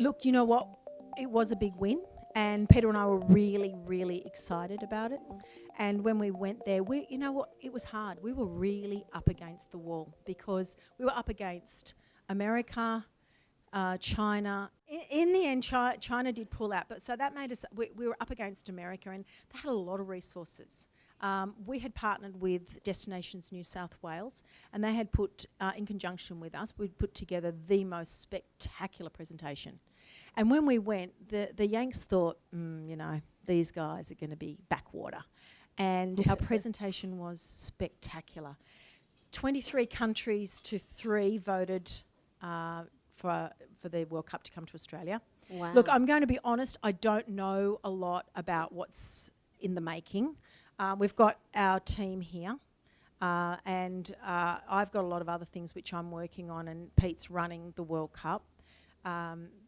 Look, you know what? It was a big win, and Peter and I were really, really excited about it. And when we went there, you know what? It was hard. We were really up against the wall because we were up against America, China. In the end, China did pull out, but so that made us. We were up against America, and they had a lot of resources. We had partnered with Destinations New South Wales, and they had put, in conjunction with us, we'd put together the most spectacular presentation. And when we went, the Yanks thought, you know, these guys are going to be backwater. And our presentation was spectacular. 23 countries to 3 voted for the World Cup to come to Australia. Wow. Look, I'm going to be honest, I don't know a lot about what's in the making. We've got our team here, and I've got a lot of other things which I'm working on, and Pete's running the World Cup.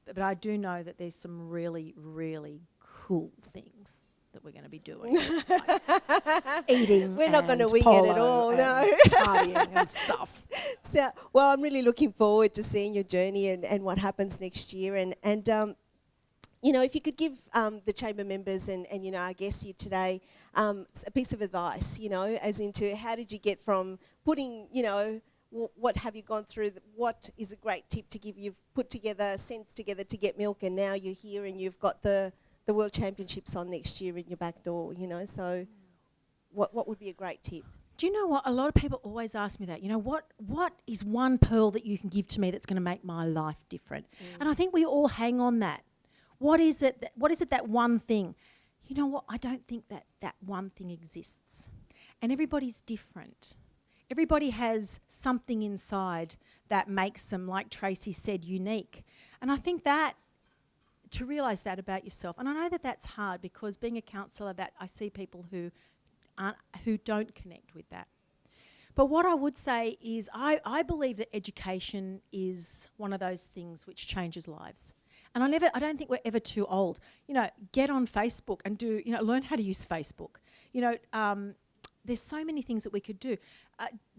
But I do know that there's some really, really cool things that we're going to be doing. Like eating. We're not going to wing it at all, no. Partying and stuff. So, well, I'm really looking forward to seeing your journey and what happens next year. And you know, if you could give the chamber members and you know, our guests here today a piece of advice, you know, as into how did you get from putting, you know, what have you gone through, what is a great tip to give, you've put together, cents together to get milk, and now you're here and you've got the World Championships on next year in your back door, you know, so what would be a great tip? Do you know what? A lot of people always ask me that. You know, what is one pearl that you can give to me that's going to make my life different? And I think we all hang on that. What is it that one thing? You know what? I don't think that one thing exists. And everybody's different. Everybody has something inside that makes them, like Tracy said, unique. And I think that, to realise that about yourself, and I know that that's hard because being a counsellor, that I see people who don't connect with that. But what I would say is I believe that education is one of those things which changes lives. And I don't think we're ever too old. You know, get on Facebook and learn how to use Facebook. You know, there's so many things that we could do.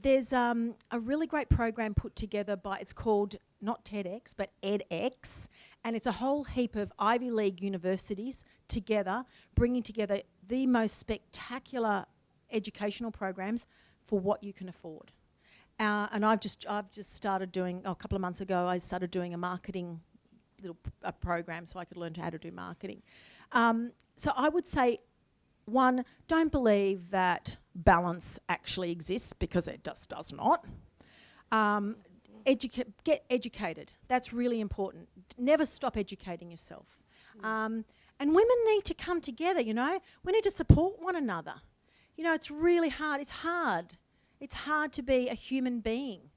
There's a really great program put together it's called not TEDx, but edX, and it's a whole heap of Ivy League universities together, bringing together the most spectacular educational programs for what you can afford. And I've just started doing, a couple of months ago, I started doing a marketing little program so I could learn how to do marketing. So I would say, one, don't believe that balance actually exists, because it just does not. Get educated. That's really important. Never stop educating yourself. And women need to come together, you know. We need to support one another. You know, it's really hard. It's hard. It's hard to be a human being.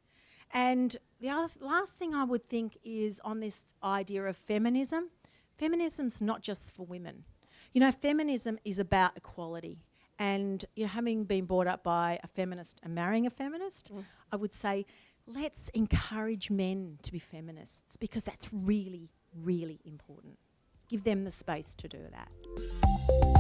And the last thing I would think is on this idea of feminism. Feminism's not just for women. You know, feminism is about equality. And, you know, having been brought up by a feminist and marrying a feminist, I would say, let's encourage men to be feminists, because that's really, really important. Give them the space to do that.